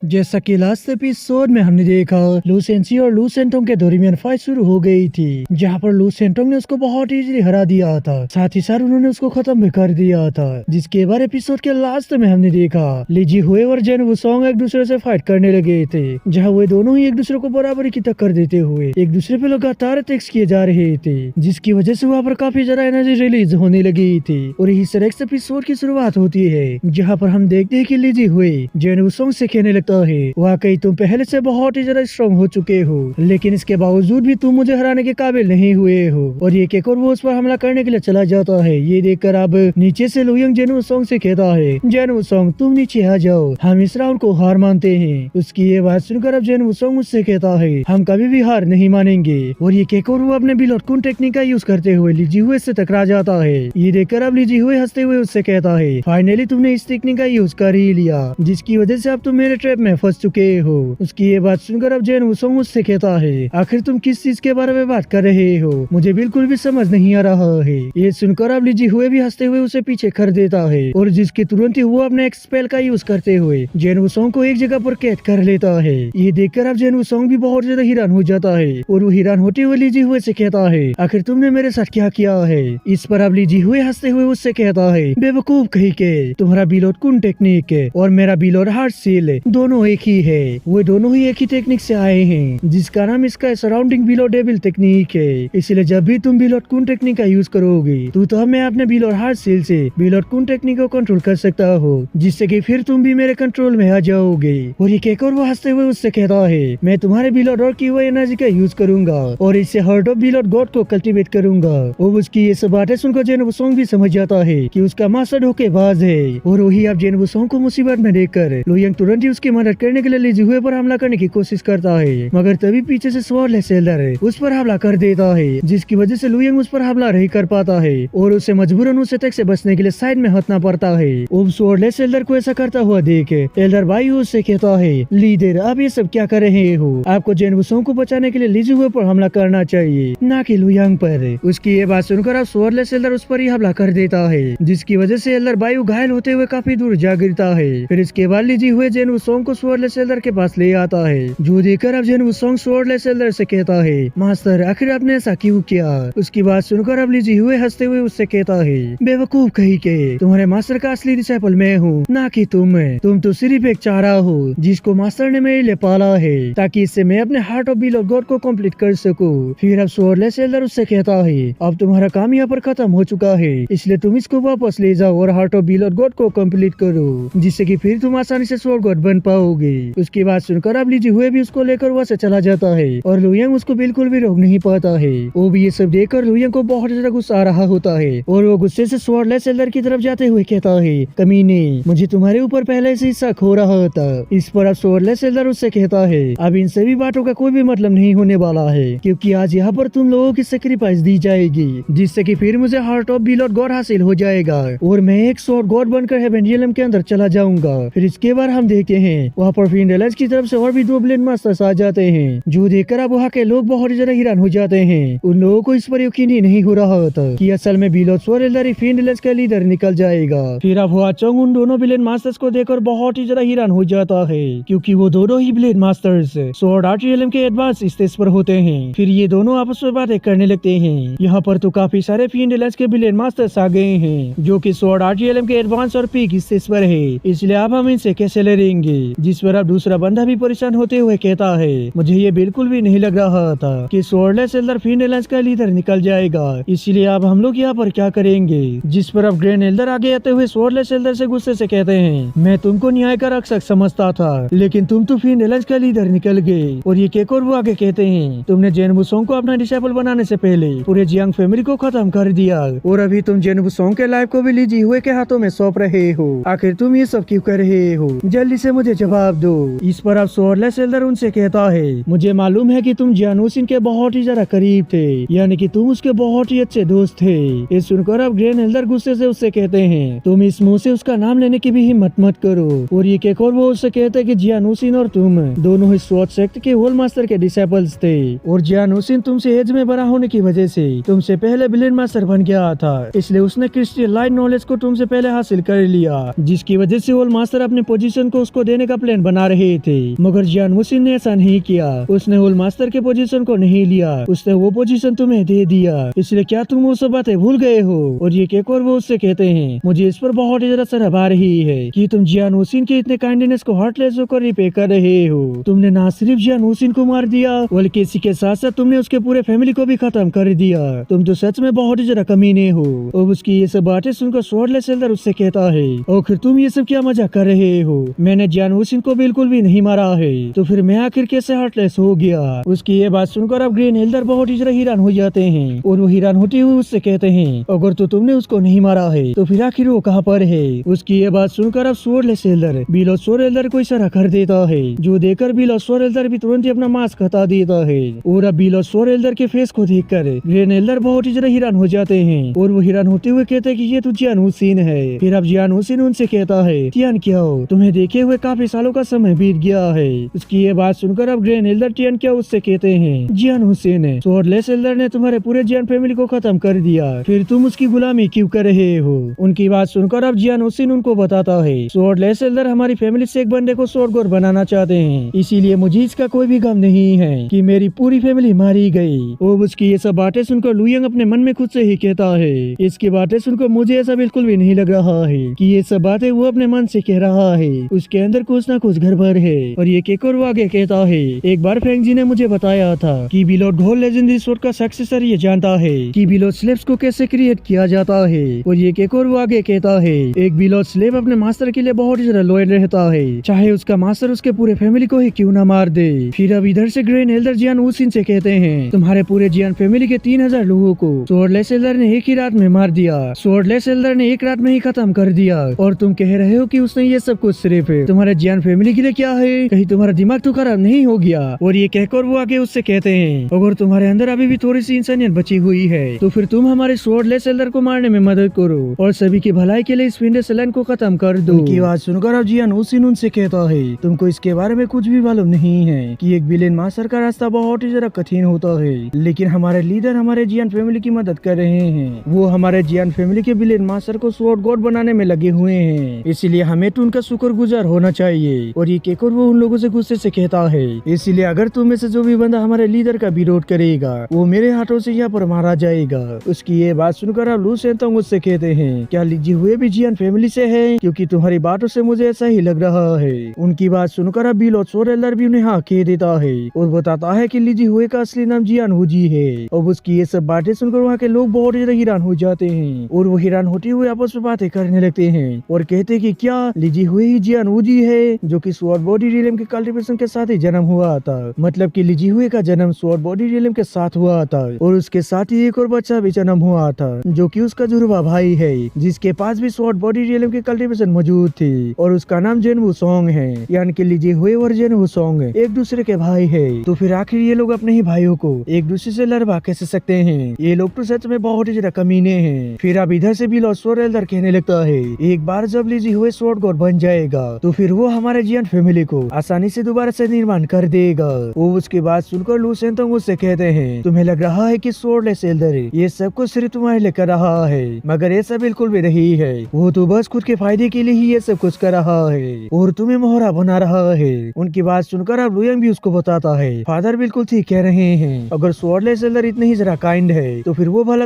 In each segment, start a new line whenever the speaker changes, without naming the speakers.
जैसा कि last episode में हमने देखा, लू सेंसी और लू सेंटोंग के दरमियान फाइट शुरू हो गई थी, जहां पर लू सेंटोंग ने उसको बहुत इजीली हरा दिया था। साथ ही साथ उन्होंने उसको खत्म भी कर दिया था। जिसके बाद एपिसोड के लास्ट में हमने देखा ली जीहुए और जेन वुसोंग एक दूसरे से फाइट करने लगे थे, जहाँ वे दोनों ही एक दूसरे को बराबरी की टक्कर देते हुए एक दूसरे पे लगातार अटैक्स किए जा रहे थे, जिसकी वजह से वहाँ पर काफी ज्यादा एनर्जी रिलीज होने लगी थी। और यही से नेक्स्ट एपिसोड की शुरुआत होती है, जहाँ पर हम देखते हैं कि ली जीहुए जेन वुसोंग से कहने लगता है, वाकई तुम पहले से बहुत ही ज्यादा स्ट्रॉन्ग हो चुके हो, लेकिन इसके बावजूद भी तुम मुझे हराने के काबिल नहीं हुए हो। और ये कहकर वो उस पर हमला करने के लिए चला जाता है। ये देखकर अब नीचे से लुयंग जेन वुसोंग से कहता है, जेन वुसोंग तुम नीचे आ जाओ, हम इस राउंड को हार मानते हैं। उसकी ये बात सुनकर अब जेन वुसोंग मुझसे कहता है, हम कभी भी हार नहीं मानेंगे। और ये कहकर वो अपने बिलोटकुन टेक्निक का यूज करते हुए ली जीहुए से टकरा जाता है। ये देखकर अब ली जीहुए हंसते हुए उससे कहता है, फाइनली तुमने इस टेक्निक का यूज कर ही लिया, जिसकी वजह से अब तुम मेरे ट्रैप में फंस चुके हो। उसकी ये बात सुनकर अब जेन वुसोंग उससे कहता है, आखिर तुम किस चीज के बारे में बात कर रहे हो, मुझे बिल्कुल भी समझ नहीं आ रहा है। ये सुनकर अब ली जीहुए भी हंसते हुए उसे पीछे कर देता है, और जिसके तुरंत ही वो अपने एक स्पेल का यूज करते हुए जेन वुसोंग को एक जगह पर कैद कर लेता है। ये देखकर अब जेन वुसोंग भी बहुत ज्यादा हैरान हो जाता है, और वो हैरान होते हुए ली जीहुए से कहता है, आखिर तुमने मेरे साथ क्या किया है। इस पर अब ली जीहुए हंसते हुए उससे कहता है, बेवकूफ कहीं के, तुम्हारा बिलोटकुन टेक्निक और मेरा बिलोड हार्ट सील दोनों एक ही है। वो दोनों ही एक ही टेक्निक से आए हैं, जिसका नाम इसका सराउंडिंग बिलो डेविल टेक्निक है। इसलिए जब भी तुम बिलोटकुन टेक्निक का यूज करोगे तो हमें अपने बिलोड हार्ट सील से बिलोटकुन टेक्निक को कंट्रोल कर सकता हो, जिससे कि फिर तुम भी मेरे कंट्रोल में आ जाओगे। और ये कहकर वो हंसते हुए उससे कहता है, मैं तुम्हारे बिलोड और की हुई एनर्जी का यूज करूंगा और इससे हार्ट ऑफ बिलोड गॉड को कल्टीवेट करूंगा। और उसकी ये सब बातें सुनकर जेन वुसोंग भी समझ जाता है कि उसका मास्टर धोखेबाज है। और वही अब जेन वुसोंग को मुसीबत में देखकर लुयंग तुरंत ही उसकी मदद करने के लिए ली जीहुए पर हमला करने की कोशिश करता है, मगर तभी पीछे से स्वॉर्डलेस एल्डर उस पर हमला कर देता है, जिसकी वजह से लुयंग उस पर हमला नहीं कर पाता है और उसे मजबूरन उस अटैक से बचने के लिए साइड में हटना पड़ता है। अब स्वॉर्डलेस एल्डर को ऐसा करता हुआ देख एल्डर भाई उससे कहता है, लीडर आप ये सब क्या कर रहे हो, आपको जेन वुसोंग को बचाने के लिए ली जीहुए पर हमला करना चाहिए, ना कि लुयंग पर। उसकी ये बात सुनकर अब स्वॉर्डलेस एल्डर उस पर ही हमला कर देता है, जिसकी वजह से एल्डर भाई घायल होते हुए काफी दूर जा गिरता है। फिर इसके बाद ली जीहुए जेन वुसोंग को स्वॉर्डलेस एल्डर के पास ले आता है, जो देखकर अब जेन वुसोंग स्वॉर्डलेस एल्डर से कहता है, मास्टर आखिर आपने ऐसा क्यों किया। उसकी बात सुनकर अब ली जीहुए हंसते हुए उससे कहता है, बेवकूफ कहीं के, तुम्हारे मास्टर का असली डिसाइपल मैं हूँ, ना कि तुम तो सिर्फ एक चारा हो जिसको मास्टर ने मेरे लिए पाला है, ताकि इससे मैं अपने हार्ट ऑफ बिलोड गॉड को कंप्लीट कर सकूं। फिर अब स्वॉर्डलेस एल्डर उससे कहता है, अब तुम्हारा काम यहाँ पर खत्म हो चुका है, इसलिए तुम इसको वापस ले जाओ और हार्ट ऑफ बिलोड गॉड को कंप्लीट करो, जिससे कि फिर तुम आसानी से स्वॉर्ड गॉड बन पाओगे। उसकी बात सुनकर अब ली जीहुए भी उसको लेकर वहाँ से चला जाता है, और लुयंग उसको बिल्कुल भी रोक नहीं पाता है। वो भी ये सब देखकर लुयंग को बहुत ज्यादा गुस्सा आ रहा होता है, और वो गुस्से से स्वॉर्डलेस एल्डर की तरफ जाते हुए कहता है, कमीने मुझे तुम्हारे ऊपर पहले से ही शक हो रहा था। इस पर अब स्वॉर्डलेस एल्डर उससे कहता है, अब इन सभी बातों का कोई भी मतलब नहीं होने वाला है, क्योंकि आज यहाँ पर तुम लोगों की सेक्रीफाइस दी जाएगी, जिससे कि फिर मुझे हार्ट ऑफ बिलोड गॉड हासिल हो जाएगा और मैं एक स्वॉर्ड गॉड बनकर हेवन रियल्म के अंदर चला जाऊंगा। फिर इसके बाद हम देखते हैं वहाँ पर फिंडलेस की तरफ से और भी 2 ब्लेड मास्टर्स आ जाते हैं, जो देखकर अब वहाँ के लोग बहुत ज्यादा हैरान हो जाते हैं। उन लोगों को इस पर यकीन ही नहीं हो रहा था कि असल में बिलोड स्वॉर्ड एल्डर फिंडलेस का लीडर निकल जाएगा। फिर अब हुआ चोंग उन दोनों ब्लेड मास्टर्स को देखकर बहुत ही ज्यादा हैरान हो जाता है, क्योंकि वो दोनों ही blade masters sword art realm के एडवांस स्टेज पर होते हैं। फिर ये दोनों आपस में बातें करने लगते हैं। यहाँ पर तो काफी सारे फिंडलेस के ब्लेड मास्टर्स आ गए हैं, जो कि स्वॉर्ड आर्ट रियल्म के एडवांस और पीक स्टेज पर है, इसलिए अब हम इनसे कैसे लड़ेंगे। जिस पर अब दूसरा बंदा भी परेशान होते हुए कहता है, मुझे ये बिल्कुल भी नहीं लग रहा था कि स्वॉर्डलेस एल्डर फिंडलेस का लीडर निकल जाएगा, इसलिए अब हम लोग यहाँ पर क्या करेंगे। जिस पर अब ग्रैंड एल्डर आगे आते हुए स्वॉर्डलेस एल्डर से गुस्से से कहते हैं, मैं तुमको न्याय का रक्षक समझता था, लेकिन तुम तो फिंडलेस का लीडर निकल गए। और ये केकोर वो आगे कहते हैं, तुमने जेन वुसोंग को अपना डिसाइपल बनाने से पहले पूरे जियांग फैमिली को खत्म कर दिया, और अभी तुम जेन वुसोंग के लाइफ को भी ली जीहुए के हाथों में सौंप रहे हो। आखिर तुम ये सब क्यों कर रहे हो, जल्दी से मुझे जवाब दो। इस पर अब स्वॉर्डलेस एल्डर उनसे कहता है, मुझे मालूम है कि तुम जियानुसिन के बहुत ही ज्यादा करीब थे, यानी कि तुम उसके बहुत ही अच्छे दोस्त थे। ये सुनकर अब ग्रैंड एल्डर गुस्से से उससे कहते हैं, तुम इस मुंह से उसका नाम लेने की भी हिम्मत मत करो। और ये केकोर वो उससे कहते हैं कि जियानुसिन और तुम दोनों ही स्वॉर्ड सेक्ट के होल मास्टर के डिसाइपल्स थे, और जियानुसिन तुमसे एज में बड़ा होने की वजह से तुमसे पहले ब्लेड मास्टर बन गया था, इसलिए उसने क्रिस्टल लाइट नॉलेज को तुमसे पहले हासिल कर लिया, जिसकी वजह से होल मास्टर अपने पोजीशन को उसको देने का का प्लान बना रहे थे, मगर जियान वुसिन ने ऐसा नहीं किया। उसने होल मास्टर के पोजीशन को नहीं लिया, उसने वो पोजीशन तुम्हें दे दिया। इसलिए क्या तुम वो सब बातें भूल गए हो? और ये केकोर वो उससे कहते हैं, मुझे इस पर बहुत ही ज्यादा शर्म आ रही है कि तुम जियान वुसिन के इतने काइंडनेस को हार्टलेस होकर रिपे कर रहे हो। तुमने ना सिर्फ जियान वुसिन को मार दिया, बल्कि इसी के साथ साथ तुमने उसके पूरे फैमिली को भी खत्म कर दिया। तुम तो सच में बहुत ही ज्यादा कमीने हो। और उसकी ये सब बातें सुनकर स्वॉर्डलेस एल्डर उससे कहता है, आखिर तुम ये सब क्या मजाक कर रहे हो? मैंने जियान वुसिन को बिल्कुल भी नहीं मारा है, तो फिर मैं आखिर कैसे हार्टलेस हो गया? उसकी ये बात सुनकर अब ग्रीन एल्डर बहुत ही ज्यादा हैरान हो जाते हैं, और वो हैरान होते हुए उससे कहते हैं, अगर तो तुमने उसको नहीं मारा है तो फिर आखिर वो कहाँ पर है? उसकी ये बात सुनकर अब स्वॉर्डलेस एल्डर बिलोस्वर एल्डर को इशारा कर देता है, जो देखकर बिलोस्वर एल्डर भी तुरंत ही अपना मास्क हटा देता है। और अब बिलोस्वर एल्डर के फेस को देखकर ग्रेन एल्डर बहुत ही ज्यादा हैरान हो जाते हैं, और वो हैरान होते हुए कहते हैं कि ये तो जियान वुसिन है। फिर अब जियान वुसिन उनसे कहता है, टियान क्या हो, तुम्हें देखे हुए काफी सालों का समय बीत गया है। उसकी ये बात सुनकर अब ग्रेन एल्डर टियान क्या उससे कहते हैं, जियान वुसिन है, स्वॉर्डलेस एल्डर ने तुम्हारे पूरे जियान फैमिली को खत्म कर दिया, फिर तुम उसकी गुलामी क्यों कर रहे हो? उनकी बात सुनकर अब जियान वुसिन उनको बताता है, स्वॉर्डलेस एल्डर हमारी फैमिली से एक बंदे को स्वॉर्डगोर बनाना चाहते हैं, इसीलिए मुझे इसका कोई भी गम नहीं है कि मेरी पूरी फैमिली मारी गई। और उसकी ये सब बातें सुनकर लुयंग अपने मन में खुद से ही कहता है, इसकी बातें सुनकर मुझे ऐसा बिल्कुल भी नहीं लग रहा है कि ये सब बातें वो अपने मन से कह रहा है, उसके अंदर कुछ ना कुछ गड़बड़ है। और ये केकोर आगे कहता है, एक बार फेंग जी ने मुझे बताया था कि बिलोड घोल लेजेंडरी स्वॉर्ड का सक्सेसर ये जानता है कि बिलोड स्लेव्स को कैसे क्रिएट किया जाता है। और ये केकोर आगे कहता है, एक बिलोड स्लेव अपने मास्टर के लिए बहुत ही ज्यादा लॉयल रहता है, चाहे उसका मास्टर उसके पूरे फैमिली को ही क्यों ना मार दे। फिर अब इधर से ग्रेन एल्डर जियान वुसिन से कहते हैं, तुम्हारे पूरे जियान फैमिली के 3000 लोगों को स्वॉर्डलेस एल्डर ने एक ही रात में मार दिया, स्वॉर्डलेस एल्डर ने एक रात में ही खत्म कर दिया, और तुम कह रहे हो कि उसने ये सब कुछ सिर्फ तुम्हारे जियान फैमिली के लिए क्या है? कहीं तुम्हारा दिमाग तो खराब नहीं हो गया? और ये कहकर वो आगे उससे कहते हैं, अगर तुम्हारे अंदर अभी भी थोड़ी सी इंसानियत बची हुई है तो फिर तुम हमारे स्वॉर्डलेस एल्डर को मारने में मदद करो और सभी की भलाई के लिए इस फिंडेस लैंड को खत्म कर दो। उनकी बात सुनकर अब जियान वुसिन उनसे कहता है, तुमको इसके बारे में कुछ भी मालूम नहीं है कि एक विलेन मास्टर का रास्ता बहुत ही जरा कठिन होता है, लेकिन हमारे लीडर हमारे जियान फैमिली की मदद कर रहे हैं। वो हमारे जियान फैमिली के विलेन मास्टर को स्वॉर्ड गॉड बनाने में लगे हुए हैं, इसलिए हमें तो उनका शुक्रगुजार होना चाहिए। और ये कहकर वो उन लोगों से गुस्से से कहता है, इसलिए अगर तुम में से जो भी बंदा हमारे लीडर का विरोध करेगा वो मेरे हाथों से यहाँ पर मारा जाएगा। उसकी ये बात सुनकर अब लू सेंतोंग उससे कहते हैं, क्या लीजी हुए भी जियान फैमिली से है? क्योंकि तुम्हारी बातों से मुझे ऐसा ही लग रहा है। उनकी बात सुनकर अब बिलोस्वर एल्डर भी उन्हें हाँ कह देता है और बताता है कि लीजी हुए का असली नाम जियान वुजी है। और उसकी ये सब बातें सुनकर वहाँ के लोग बहुत ज्यादा हैरान हो जाते हैं, और वो हैरान होते हुए आपस में बातें करने लगते हैं और कहते हैं कि क्या लीजी हुए ही जियान वुजी है, जो कि स्वॉर्ड बॉडी रियलम के कल्टीवेशन के साथ ही जन्म हुआ था। मतलब कि लीजी हुए का जन्म स्वॉर्ड बॉडी रियलम के साथ हुआ था, और उसके साथ ही एक और बच्चा भी जन्म हुआ था जो कि उसका जुड़वा भाई है, जिसके पास भी स्वॉर्ड बॉडी रियलम की कल्टीवेशन मौजूद थी, और उसका नाम जेन वुसोंग है। यानी कि लीजी हुए और जेन वुसोंग एक दूसरे के भाई है। तो फिर आखिर ये लोग अपने ही भाइयों को एक दूसरे से लड़वा कैसे सकते हैं? ये लोग तो सच में बहुत ही ज्यादा कमीने हैं। फिर अब इधर से बिलोस्वर एल्डर कहने लगता है, एक बार जब लीजी हुए स्वॉर्ड गॉड बन जाएगा तो फिर वो हमारे जियान फैमिली को आसानी से दोबारा से निर्माण कर देगा। वो उसकी बात सुनकर लू सेंतोंग उससे कहते हैं, तुम्हें लग रहा है कि स्वॉर्डलेस एल्डर ये सब कुछ सिर्फ तुम्हारे लिए कर रहा है, मगर ऐसा बिल्कुल भी नहीं है। वो तो बस खुद के फायदे के लिए ही ये सब कुछ कर रहा है और तुम्हें मोहरा बना रहा है। उनकी बात सुनकर अब लुयंग भी उसको बताता है, फादर बिल्कुल ठीक कह रहे हैं, अगर स्वॉर्डलेस एल्डर इतने ही जरा काइंड है तो फिर वो भला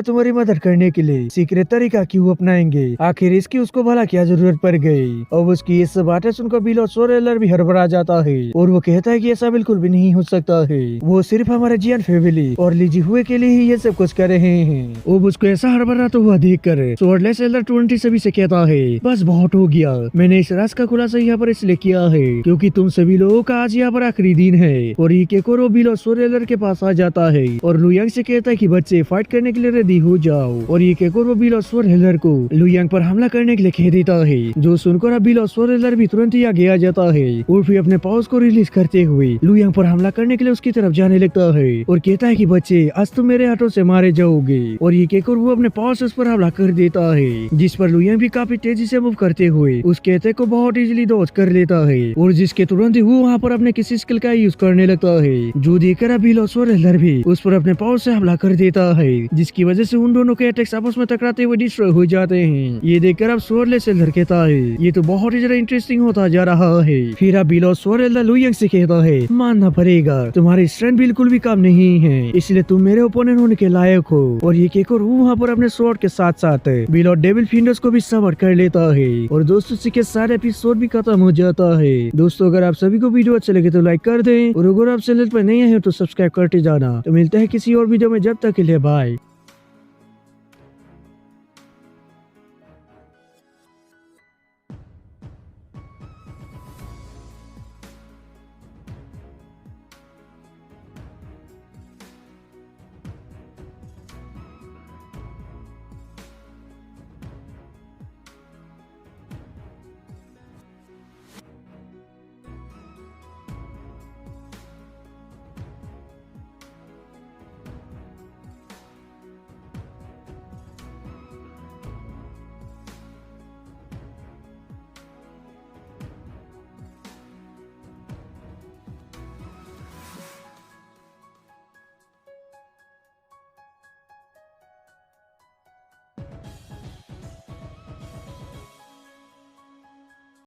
तुम्हारी मदद करने के लिए सीक्रेट तरीका क्यों अपनाएंगे? आखिर इसकी उसको भला क्या जरूरत पड़ गई? और उसकी ये सब बातें सुनकर बिलोस्वर एल्डर भी हड़बड़ा जाता है और वो कहता है कि ऐसा बिल्कुल भी नहीं हो सकता है, वो सिर्फ हमारे जियान फैमिली और लीजी हुए के लिए ही ये सब कुछ कर रहे हैं। और उसको ऐसा हड़बड़ाता हुआ देख कर स्वॉर्डलेस एल्डर 20 सभी से कहता है, बस बहुत हो गया, मैंने इस राज का खुलासा यहाँ पर इसलिए किया है क्योंकि तुम सभी लोगों का आज यहाँ पर आखिरी दिन है। और ये केकोरो बिलोस्वर एल्डर के पास आ जाता है और लुयंग से कहता है कि बच्चे फाइट करने के लिए रेडी हो जाओ। और ये केकोरो बिलोस्वर एल्डर को लुयंग पर हमला करने के लिए कह देता है, जो सुनकर अब बिलोस्वर एल्डर भी तुरंत ही आगे आ जाता है और फिर अपने पावर्स को रिलीज करते हुए लुयंग पर हमला करने के लिए उसकी तरफ जाने लगता है और कहता है कि बच्चे आज तुम मेरे हाथों से मारे जाओगे। और ये कहकर वो अपने पावर्स उस पर हमला कर देता है, जिस पर लुयंग भी काफी तेजी से मूव करते हुए उस कहते को बहुत इजीली डॉज कर लेता है और जिसके तुरंत ही वो वहाँ पर अपने किसी स्किल का यूज करने लगता है, जो देखकर अब बिलोस्वर एल्डर भी उस पर अपने पावर से हमला कर देता है, जिसकी वजह से उन दोनों के अटैक्स आपस में टकराते हुए डिस्ट्रॉय हो जाते हैं। ये देखकर अब स्वॉर्डलेस एल्डर कहता है, ये तो बहुत ही ज्यादा इंटरेस्टिंग होता जा रहा है। फिर अब बिल और स्वरेल्दा लुयंग से कहता है मानना पड़ेगा तुम्हारी स्ट्रेंथ बिल्कुल भी कम नहीं है, इसलिए तुम मेरे ओपोनेंट होने के लायक हो। और ये केकोर वहाँ पर अपने स्वॉर्ड के साथ साथ बिल और डेविल फिंडर्स को भी सबर कर लेता है। और दोस्तों इसी के सारे एपिसोड भी खत्म हो जाता है। दोस्तों अगर आप सभी को वीडियो अच्छा लगे तो लाइक कर दें और अगर आप चैनल पर नए हैं तो सब्सक्राइब करते जाना। तो मिलते हैं किसी और वीडियो में, जब तक के लिए बाय।